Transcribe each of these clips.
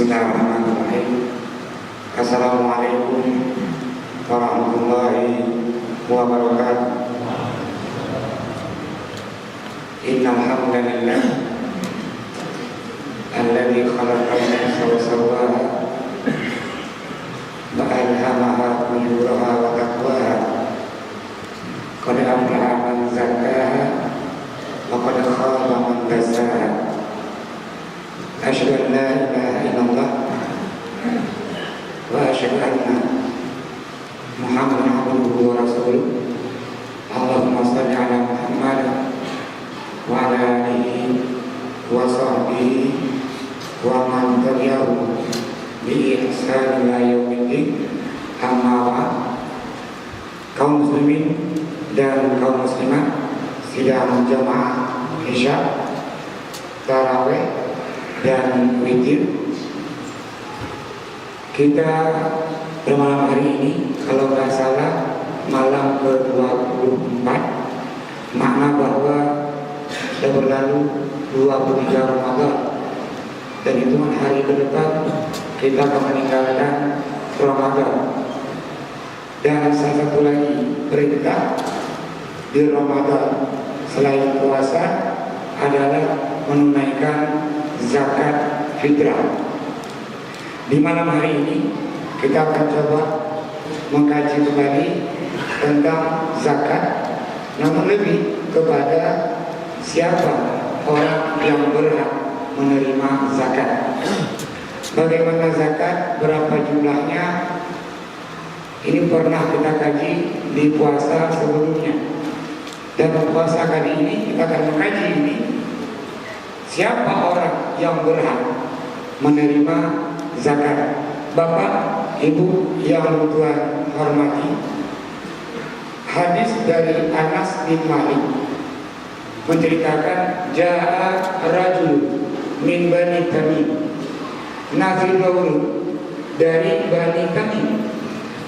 Bismillahirrahmanirrahim. Assalamualaikum warahmatullahi wabarakatuh. Innal hamdalillah alladzi khalaqal nafsa wa sawwaha wa alhamaha fujuraha wa taqwaha. Qad aflaha man zakkaha wa qad khaba man dassaha. Asyhadu an la ilaha illallah wa asyhadu anna Muhammadan abduhu wa rasuluh. Allahumma shalli ala Muhammad wa ala alihi wa sahbihi wa man tabi'ahum bi ihsan ila yaumiddin. Amma ba'd. Kaum muslimin dan kaum muslimat sidang jamaah Isya, tarawih dan witir, kita bermalam hari ini, kalau nggak salah malam ke-24, makna bahwa sudah berlalu 23 Ramadan, dan itu hari ke depan kita akan meninggalkan Ramadan. Dan salah satu lagi perintah di Ramadan selain puasa adalah menunaikan zakat fitrah. Di malam hari ini kita akan coba mengkaji kembali tentang zakat, namun lebih kepada siapa orang yang berhak menerima zakat. Bagaimana zakat, berapa jumlahnya, ini pernah kita kaji di puasa sebelumnya. Dan puasa kali ini kita akan mengkaji ini, siapa orang yang berhak menerima zakat. Bapak, Ibu yang Tuhan hormati, hadis dari Anas bin Malik menceritakan, ja'a rajul min Bani Tamim, nazil bawul dari Bani Tamim,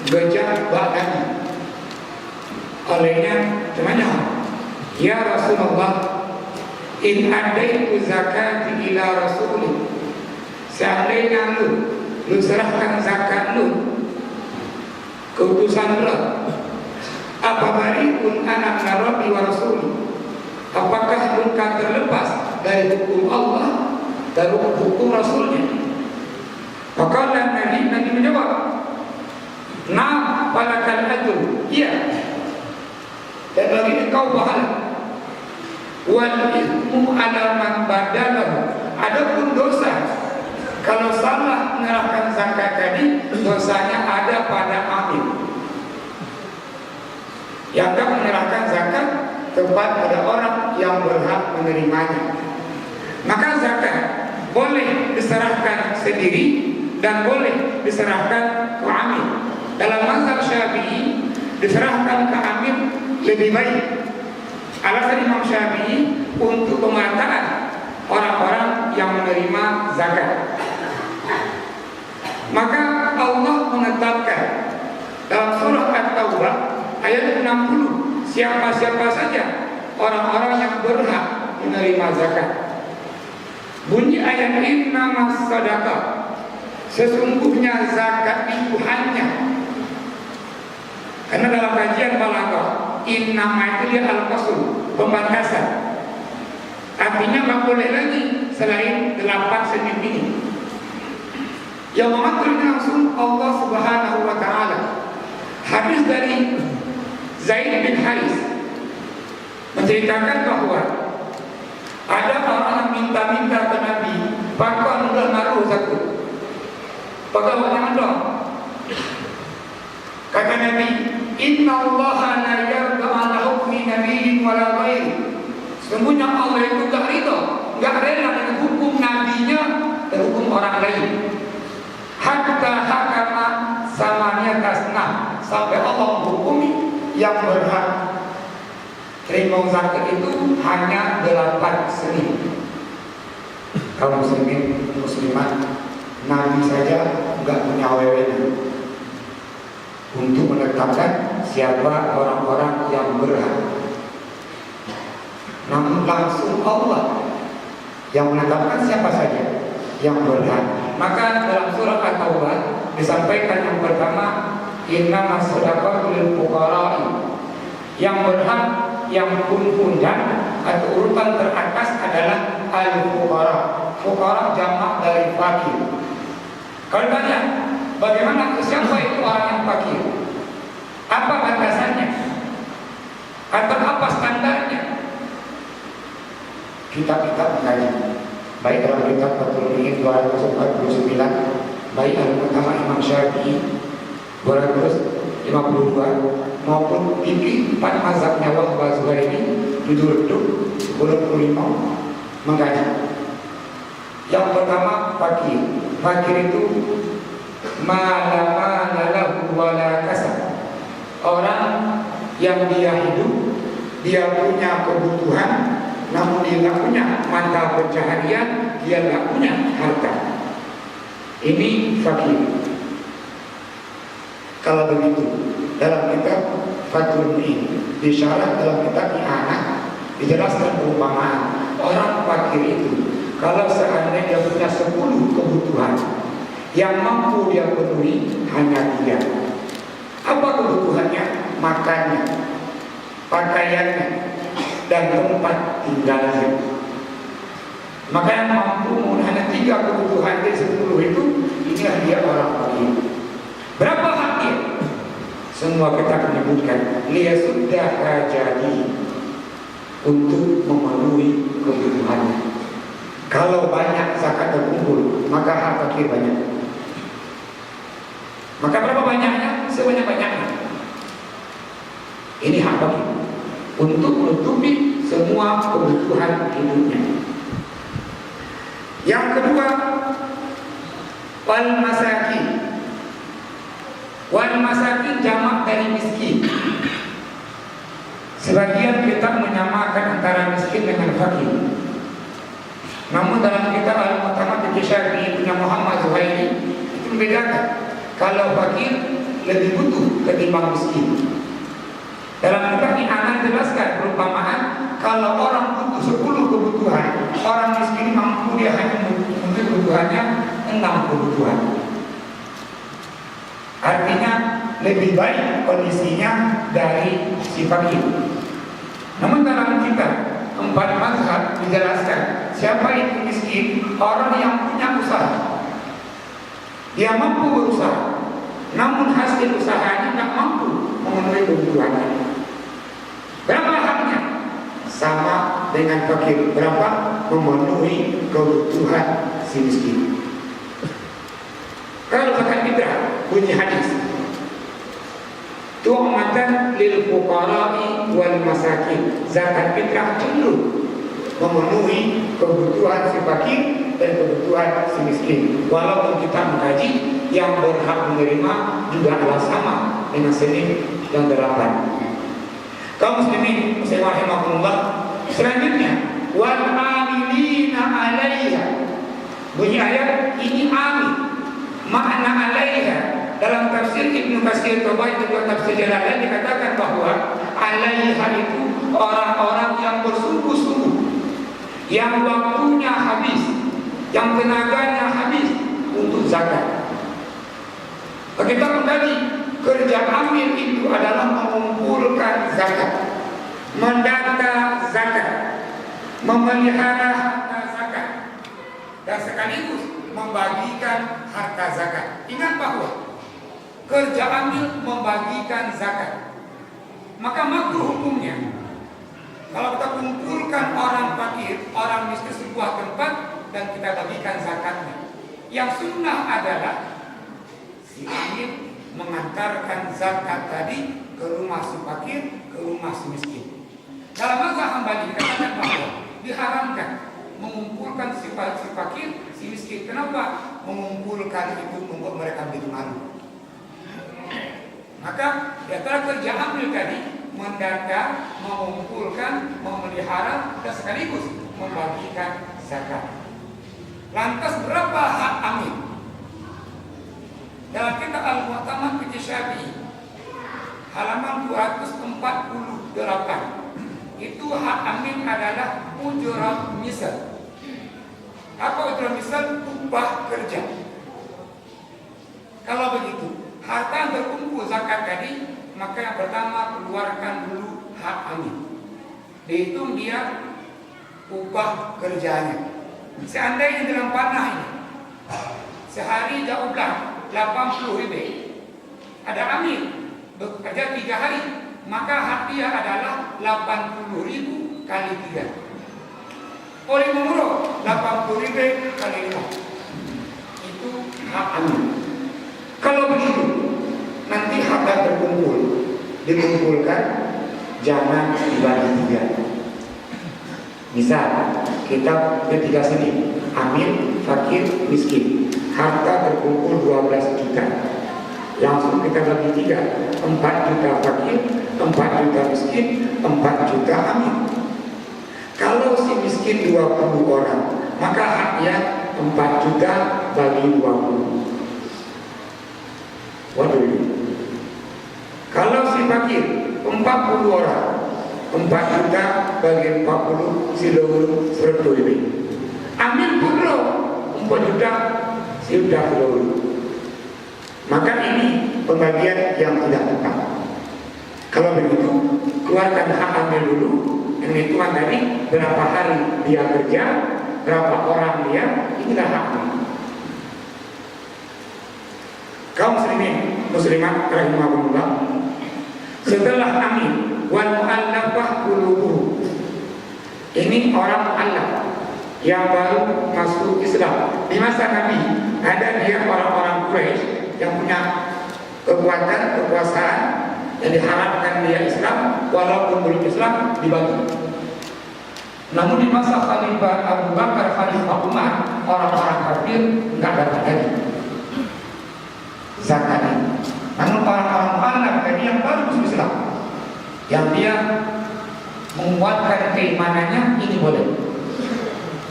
gajah bakani. Olehnya cumannya, ya Rasulullah, in adaitu zakati ila rasulih, seandainya lu serahkan zakat lu ke utusan Allah, apa bariun anak narabi wa rasulih, apakah engkau terlepas dari hukum Allah dan hukum Rasulnya? Maka Nabi menjawab, nah palakal ajr, iya, dan bagi engkau pahala. Wal ithmu ala man badalahu, adapun dosa kalau salah menyerahkan zakat tadi, dosanya ada pada amil yang akan menyerahkan zakat tepat pada orang yang berhak menerimanya. Maka zakat boleh diserahkan sendiri dan boleh diserahkan ke amil. Dalam mazhab Syafi'i, diserahkan ke amil lebih baik. Alasan Imam Syafi'i untuk pemataan orang-orang yang menerima zakat. Maka Allah menetapkan dalam surah At-Taubah ayat 60, siapa-siapa saja orang-orang yang berhak menerima zakat. Bunyi ayat innamas sadaqah, sesungguhnya zakat itu hanya, karena dalam kajian balaghah innama itu dia al-qasr, pembatasan. Artinya nggak boleh lagi selain 8 senyum ini. Yang mengatur langsung Allah Subhanahu wa Ta'ala. Hadis dari Zaid bin Haris menceritakan bahwa ada orang yang minta-minta ke Nabi, "Pakon udah naruh satu, pakon jangan dong." Kata Nabi, "Inna Allah la yarda ala hukmi nabiyyin wala ghairi." Sesungguhnya Allah itu gak ridho, gak rela dengan hukum nabinya dan hukum orang lain. Hatta hakama samanya tasnah, sampai Allah menghukumi yang berhak terima zakat itu hanya 8 seni. Kaum muslimin muslimat, Nabi saja nggak punya wewenang untuk menetapkan siapa orang-orang yang berhak. Namun langsung Allah yang menetapkan siapa saja yang berhak Maka dalam surah At-Taubah disampaikan yang pertama, innamas shadaqatu lil fuqara'i. Yang berhak, yang pundan atau urutan teratas adalah al-fuqara. Fuqara jamak dari fakir. Kalau tanya, bagaimana siapa itu orang yang fakir? Apa batasannya? Atau apa standarnya? Kitab-kitab mengkaji. Baik dalam kitab Fathul Mu'in 249, baik al-Pertama Imam Syafi'i 252, maupun fikih 4 mazhabnya Wahab Az-Zuhaili 75 mengkaji. Yang pertama fakir. Fakir itu mala lahu wala kasab. Orang yang dia hidup, dia punya kebutuhan, namun dia tidak punya mata pencaharian, dia tidak punya harta. Ini fakir. Kalau begitu, dalam kitab Fathul Mu'in, disyarah dalam kitab I'anah, dijelaskan perumpamaan orang fakir itu. Kalau seandainya dia punya 10 kebutuhan, yang mampu dia penuhi hanya 3. Apa kebutuhannya? Makannya, pakaiannya, dan tempat tinggalnya. Maka yang mampu hanya 3 kebutuhan dari 10 itu, inilah dia orang fakir. Berapa haknya? Semua kita menyebutkan dia sudah jadi untuk memenuhi kebutuhannya. Kalau banyak zakat terkumpul, maka hak fakir banyak. Maka berapa banyaknya? Sebanyak-banyaknya. Ini hak fakir untuk menutupi semua kebutuhan hidupnya. Yang kedua, wal masakin. Wal masakin jamak dari miskin. Sebagian kita menyamakan antara miskin dengan fakir. Namun dalam kitab Al-Mu'tamad Fikih Syafi'i punya Muhammad Zuhaili itu membedakan. Kalau fakir lebih butuh ketimbang miskin. Dalam kitab I'anah jelaskan perumpamaan, kalau orang butuh 10 kebutuhan, orang miskin mampu dia hanya memenuhi kebutuhannya 6 kebutuhan. Artinya lebih baik kondisinya dari si fakir. Namun dalam kitab 4 mazhab dijelaskan, siapa itu miskin? Orang yang punya usaha, dia mampu berusaha, namun hasil usahanya tidak mampu memenuhi kebutuhannya. Berapa haknya? Sama dengan fakir. Berapa? Memenuhi kebutuhan si miskin. Kalau zakat fitrah bunyi hadis, tu'matan lil fuqara'i wal masakin. Zakat fitrah cenderung memenuhi kebutuhan si fakir dan kebutuhan si miskin. Walaupun kita mengkaji yang berhak menerima juga adalah sama dengan Senin yang 8. Kaum muslimin rahimahumullah. Selanjutnya, wal amilina 'alaiha. Bunyi ayat ini amil. Makna 'alaiha dalam tafsir Ibnu Katsir Tabari dan tafsir Jalalain dikatakan bahwa 'alaiha itu orang-orang yang bersungguh-sungguh, yang waktunya habis, yang tenaganya habis untuk zakat. Kita mengkaji kerja amil itu adalah mengumpulkan zakat, mendata zakat, memelihara harta zakat, dan sekaligus membagikan harta zakat. Ingat bahwa kerja amil membagikan zakat, maka makruh hukumnya kalau kita kumpulkan orang fakir, orang miskin sebuah tempat dan kita bagikan zakatnya. Yang sunnah adalah si amil mengantarkan zakat tadi ke rumah si fakir, ke rumah si miskin. Dalam mazhab Hambali dikatakan bahwa diharamkan mengumpulkan si fakir, si miskin. Kenapa? Mengumpulkan itu membuat mereka begitu malu. Maka di antara kerja amil tadi mendata, mengumpulkan, memelihara, dan sekaligus membagikan zakat. Lantas berapa hak amil? Dalam kitab Al-Mu'tamad Fikih Syafi'i halaman 248, itu hak amil adalah ujrah misal. Apa ujrah misal? Upah kerja. Kalau begitu, harta yang terkumpul zakat tadi, maka yang pertama keluarkan dulu hak amin. Dihitung dia upah kerjanya. Seandainya dalam panah ini sehari dia upah 80.000, ada amin bekerja 3 hari, maka hak dia adalah 80.000 kali 3. Oleh mengurut 80.000 kali 5, itu hak amin. Kalau begitu, nanti harta terkumpul dikumpulkan, jangan dibagi 3. Misal kita ketiga sini, amin, fakir, miskin, harta terkumpul 12 juta, langsung kita bagi 3, 4 juta fakir, 4 juta miskin, 4 juta amin. Kalau si miskin 20 orang, maka haknya 4 juta bagi 20. Waduh. Kalau si fakir 40 orang, 4 juta bagi 40 seluruh 100.000. Amin pun lo 4 juta sudah seluruh. Maka ini pembagian yang tidak tepat. Kalau begitu, keluarkan hak amil dulu. Yang hitungan tadi berapa hari dia kerja, berapa orang dia, inilah haknya. Kaum muslimin muslimat rahimahumullah, setelah amin wal mu'allafah qulubuhum, ini orang mu'allaf yang baru masuk Islam. Di masa Nabi ada dia orang-orang Quraisy yang punya kekuatan, kekuasaan, yang diharapkan dia Islam, walaupun belum Islam dibantu. Namun di masa Khalifah Abu Bakar, Khalifah Umar, orang-orang kafir nggak dapat lagi zakat ini. Namun orang-orang mu'allaf tadi yang baru masuk Islam, yang dia menguatkan keimanannya, ini boleh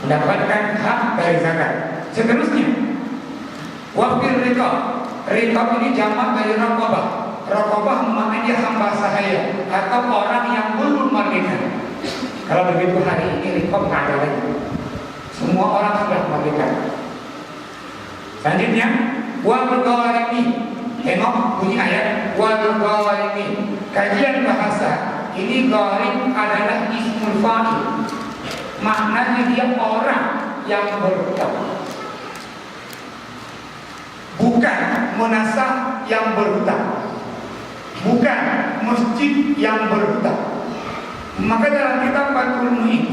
mendapatkan hak dari zakat. Seterusnya, wafir riqab. Riqab ini jamak dari raqabah. Raqabah maknanya hamba sahaya atau orang yang belum merdeka. Kalau begitu hari ini riqab nggak ada lagi, semua orang sudah merdeka. Selanjutnya, wal gharimi. Tengok bunyi ayat wal gharimi. Kajian bahasa ini, gharim adalah ismul fa'il. Maknanya dia orang yang berhutang, bukan munasah yang berhutang, bukan masjid yang berhutang. Maka dalam kitab Fathul Mu'in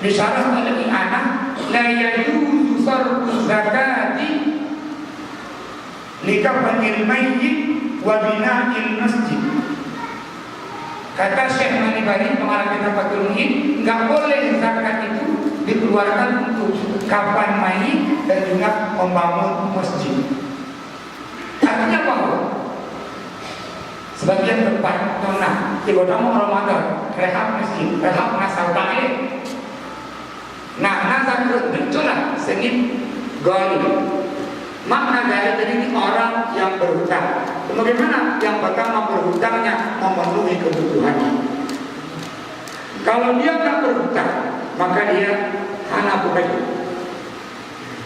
disyarah oleh I'anah, la yajuzu sarfu zakati likafanil mayyit wa bina'il masjid. Kata Syekh Manibari, pengarang kitab Fathul Mu'in, nggak boleh zakat itu dikeluarkan untuk kafan mayit dan juga membangun masjid. Artinya bahwa sebagian tempat nona di kota Ramadan rehab masjid, rehab nasal ta'lim. Nah, nazar muncullah sengit ghaib. Makna dari ini orang yang berhutang. Bagaimana? Yang pertama berhutangnya memenuhi kebutuhannya. Kalau dia tak berhutang, maka dia hana bukan.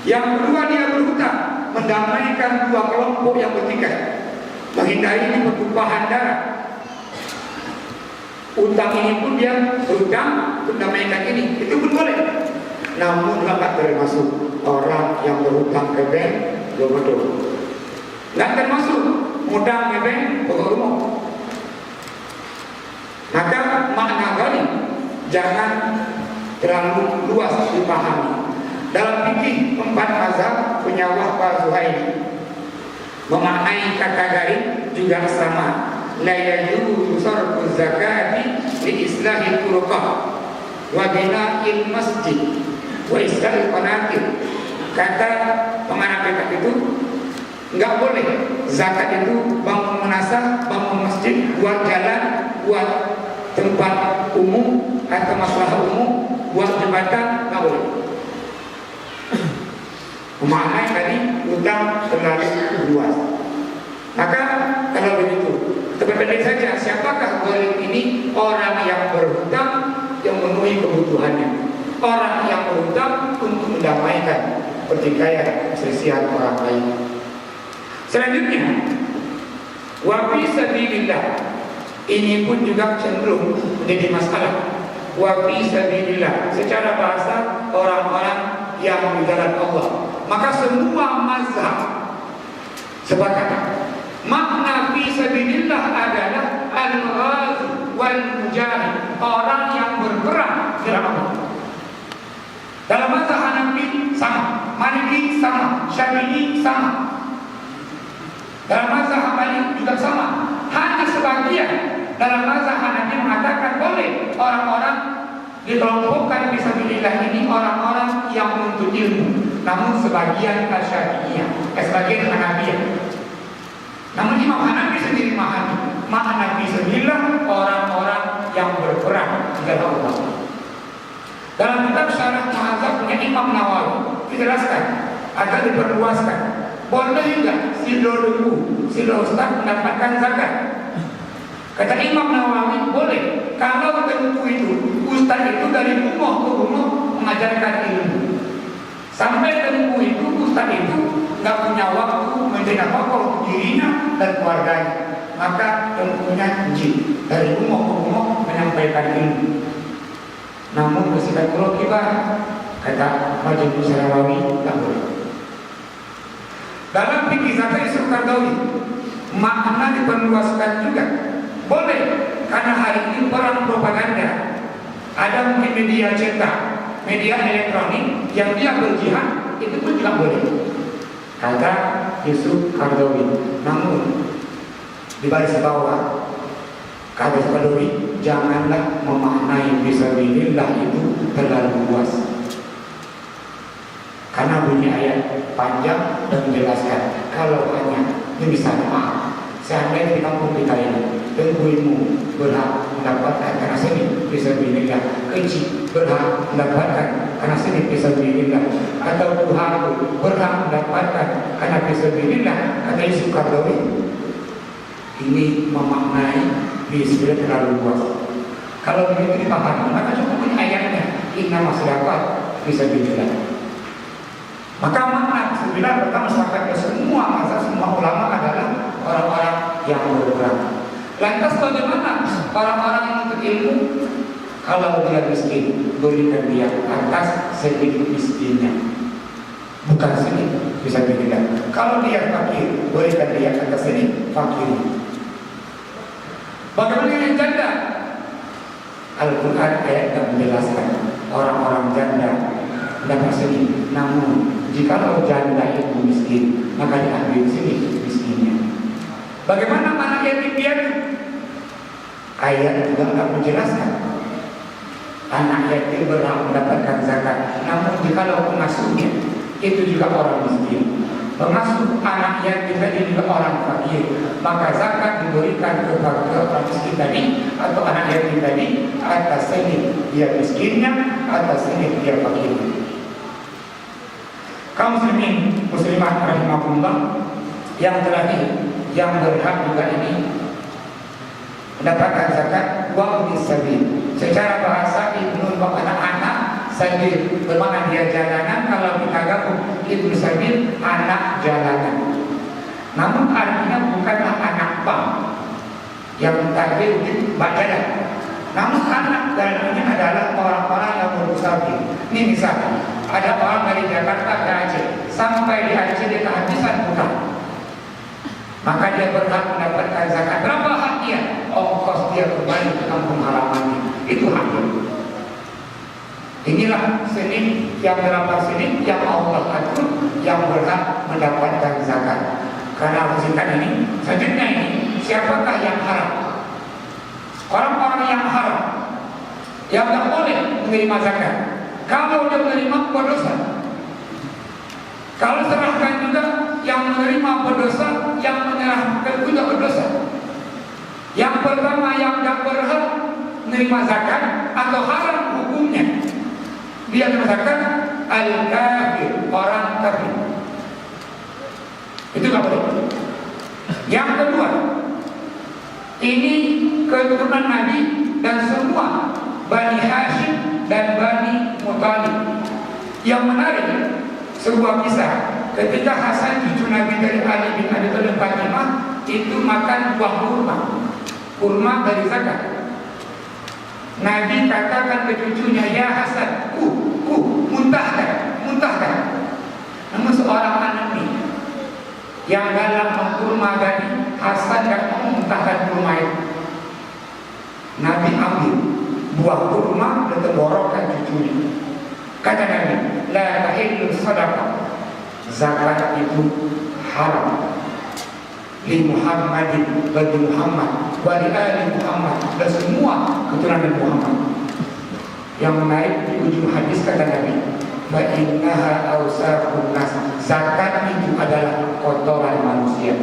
Yang kedua, dia berhutang mendamaikan dua kelompok yang bertikai, menghindari pertumpahan darah. Utang ini pun dia berhutang untuk mendamaikan ini, itu pun boleh. Namun tidak termasuk orang yang berhutang ke bank betul, nggak termasuk modal ke bank pokok rumah. Maka makna ghaib jangan terlalu luas dipahami. Dalam fikih 4 mazhab punya Wahbah Zuhaili memaknai kata ghaib juga sama. La yajuzu sarfu zakati li islahi turuqah wa bina'il masjid wa islahil qanatir. Kata pengarang kitab itu, nggak boleh zakat itu bangun munasah, bangun masjid, buat jalan, buat tempat umum atau masalah umum, buat jembatan, nggak boleh. Memaknai tadi utang terlalu luas. Maka kalau begitu, terpendek saja, siapakah ghaib ini? Orang yang berhutang yang memenuhi kebutuhannya, orang yang berhutang untuk mendamaikan pertikaian perselisihan orang lain. Selanjutnya, wa fi sabilillah. Ini pun juga cenderung menjadi masalah. Wa fi sabilillah secara bahasa orang-orang yang di jalan Allah. Maka semua mazhab sepakat makna fi sabilillah adalah al-ghazi wal mujahid, orang yang berperang di jalan Allah. Dalam mazhab Hanafi sama, Maliki sama, Syafi'i sama. Dalam mazhab Hambali juga sama. Hanya sebagian dalam mazhab Hanafi mengatakan boleh orang-orang dikelompokkan fisabilillah ini orang-orang yang menuntut ilmu. Namun sebagian Syafi'iyah, sebagian Hanafiyah. Namun Imam Hanafi sendiri memahami makna fisabilillah orang-orang yang berperang di jalan Allah. Dalam kitab Syarah Muhadzabnya Imam Nawawi dijelaskan agar diperluaskan. Boleh enggak silo lembu, silo ustaz mendapatkan zakat? Kata Imam Nawawi boleh kalau lembu itu ustaz itu dari rumah ke rumah mengajarkan ilmu. Sampai lembu itu ustaz itu nggak punya waktu menjadi apa-apa untuk dirinya dan keluarganya. Maka lembunya jin dari rumah ke rumah menyampaikan ilmu. Namun bersikap murokibah, kata Majmu Syarawi, tak boleh. Dalam fikih zakat Yusuf Qaradawi, makna diperluaskan juga. Boleh, karena hari ini perang propaganda. Ada mungkin media cetak, media elektronik yang dia berjihad, itu pun juga boleh. Kata Yusuf Qaradawi. Namun di baris bawah kata Qaradawi, janganlah memaknai fisabilillah itu terlalu luas. Karena bunyi ayat panjang dan menjelaskan kalau hanya ini bisa maaf. Seandainya di kampung kita ini tengguimu berhak mendapatkan karena sini fisabilillah, kecil berhak mendapatkan karena sini fisabilillah, atau Tuhanku berhak mendapatkan karena fisabilillah, kata Yusuf Qaradawi. Ini memaknai fisabilillah terlalu luas. Kalau begitu dipahami, maka cukup ayatnya inna masyarakat fisabilillah. Maka makna fisabilillah pertama sepakat ke semua mazhab, semua ulama adalah orang-orang yang berperang. Lantas bagaimana orang-orang yang menuntut ilmu? Kalau dia miskin, berikan dia atas sedikit miskinnya, bukan sedikit fisabilillah. Kalau dia fakir, berikan dia atas sedikit fakir. Bagaimana yang janda? Al-Quran ayat yang menjelaskan orang-orang janda dapat sedih. Namun jika janda itu miskin, maka diambil sini miskinnya. Bagaimana anak yatim piatu? Ayat juga tidak menjelaskan. Anak yatim berhak mendapatkan zakat. Namun jika pengasuhnya itu juga orang miskin, pengasuh anak yatim tadi juga orang fakir, maka zakat diberikan kepada orang miskin tadi atau anak yatim tadi atas sini dia miskinnya, atas sini dia fakir. Kaum muslimin muslimat rahimahullah, yang terakhir yang berhak juga ini mendapatkan zakat wa bisabil. Secara bahasa Ibnu anak-anak sabil bermakna dia jalanan. Kalau kita gabung Ibnu sabil anak jalanan. Namun artinya bukanlah anak bank yang tadi bacalah. Namun anak dalamnya adalah orang-orang yang bermusafir. Ini misalnya ada orang dari Jakarta ke Aceh, sampai di Aceh dia kehabisan hutang, maka dia berhak mendapatkan zakat. Berapa hak dia? Ongkos dia kembali ke kampung halamannya, itu haknya. Inilah seni yang berapa seni yang Allah atur yang berhak mendapatkan zakat. Karena singkat ini, selanjutnya ini, siapakah yang haram? Orang-orang yang haram, yang tak boleh menerima zakat. Kalau dia menerima berdosa. Kalau serahkan juga yang menerima berdosa, yang menyerahkan juga berdosa. Yang pertama yang tak berhak menerima zakat atau haram hukumnya, dia menerima al-kafir, orang kafir. Itu tak boleh. Yang kedua, ini keturunan Nabi dan semua Bani Hashim dan Bani Muthalib. Yang menarik sebuah kisah ketika Hasan cucu Nabi dari Ali bin Abi Thalib Fatimah itu makan buah kurma dari zakat. Nabi katakan ke cucunya, ya Hasan, muntahkan. Namun seorang anak ini yang galak mengkurma tadi, Hasan tidak mau muntahkan kurma itu. Nabi ambil buah kurma dan tenggorokan cucunya. Kata Nabi, la tahillu sadaqah, zakat itu haram li Muhammadin, bagi Muhammad, wa li ali Muhammad, dan semua keturunan Muhammad. Yang menarik di ujung hadis kata Nabi, fa innaha awsaqun nas, zakat itu adalah kotoran manusia.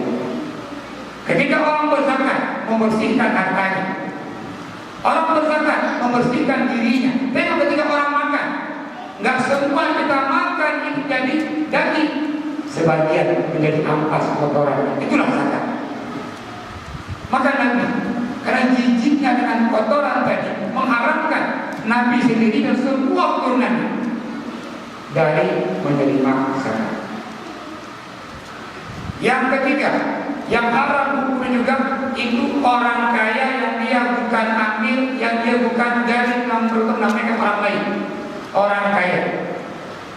Ketika orang berzakat membersihkan hartanya, orang berzakat membersihkan dirinya. Tengok ketika orang makan, nggak semua kita makan itu jadi daging, sebagian menjadi ampas kotoran. Itulah zakat. Maka Nabi, karena jijiknya dengan kotoran tadi, mengharamkan Nabi sendiri dan semua keturunannya dari menerima zakat. Yang ketiga, yang haram hukumnya juga itu orang kaya yang dia bukan amil, yang dia bukan dari namanya orang lain.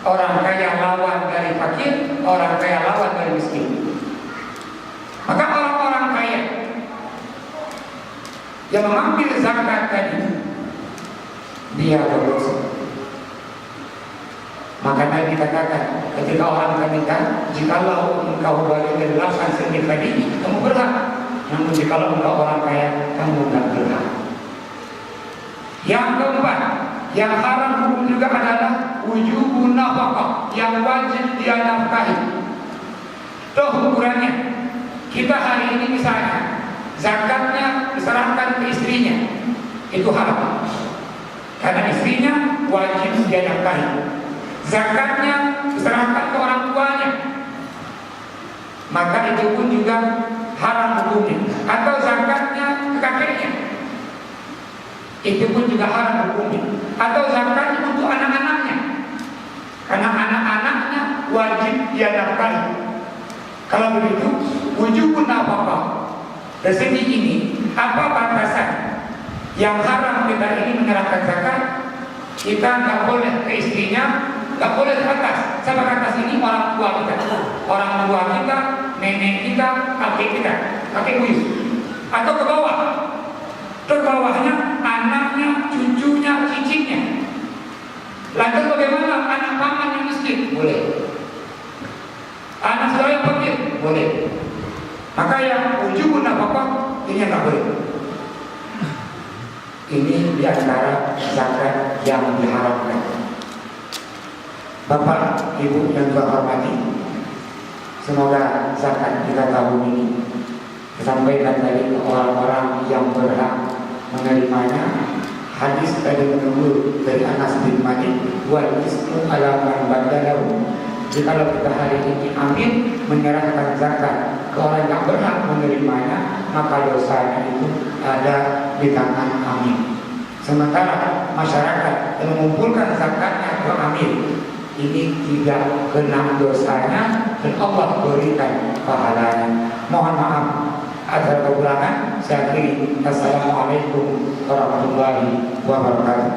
Orang kaya lawan dari fakir, orang kaya lawan dari miskin. Maka orang-orang kaya yang mengambil zakat tadi, dia berdosa. Maka Nabi katakan ketika orang menikah, jikalau engkau balik menjelaskan sedikit tadi, kamu berhak. Namun jikalau engkau orang kaya, kamu tidak berhak. Yang keempat, yang haram hukum juga adalah wujubun nafkah, yang wajib dia nafkahi. Tuh ukurannya. Kita hari ini misalnya zakatnya diserahkan ke istrinya, itu haram. Karena istrinya wajib dia nafkahi. Zakatnya diserahkan ke orang tuanya, maka itu pun juga haram hukumnya. Atau zakatnya ke kakeknya, itu pun juga haram hukumnya. Atau zakatnya untuk anak-anaknya, karena anak-anaknya wajib dia nafkahi. Kalau begitu, wujubun nafkah. Dari ini, apa batasan yang haram kita ini menyerahkan zakat? Kita nggak boleh ke istrinya, nggak boleh ke atas. Sama ke atas ini orang tua kita, nenek kita, kakek buyut. Atau ke bawah. Ke bawahnya anaknya, cucunya, cicitnya. Lantas bagaimana anak paman yang miskin? Boleh. Anak saudara yang fakir? Boleh. Maka yang wujubun nafkah ini nggak boleh. Ini diantara zakat yang diharamkan. Bapak, Ibu yang saya hormati, semoga zakat kita tahun ini disampaikan dari orang-orang yang berhak menerimanya. Hadis tadi menunggu dari Anas bin Malik, wal ismu ala man badalahu. Jikalau kita hari ini amin menyerahkan zakat ke orang yang berhak menerimanya, maka dosanya itu ada di tangan amin. Sementara masyarakat yang mengumpulkan zakatnya ke amin, ini tidak kena dosanya dan Allah berikan pahalanya. Mohon maaf atas kekurangan. Saya akhiri. Assalamualaikum warahmatullahi wabarakatuh.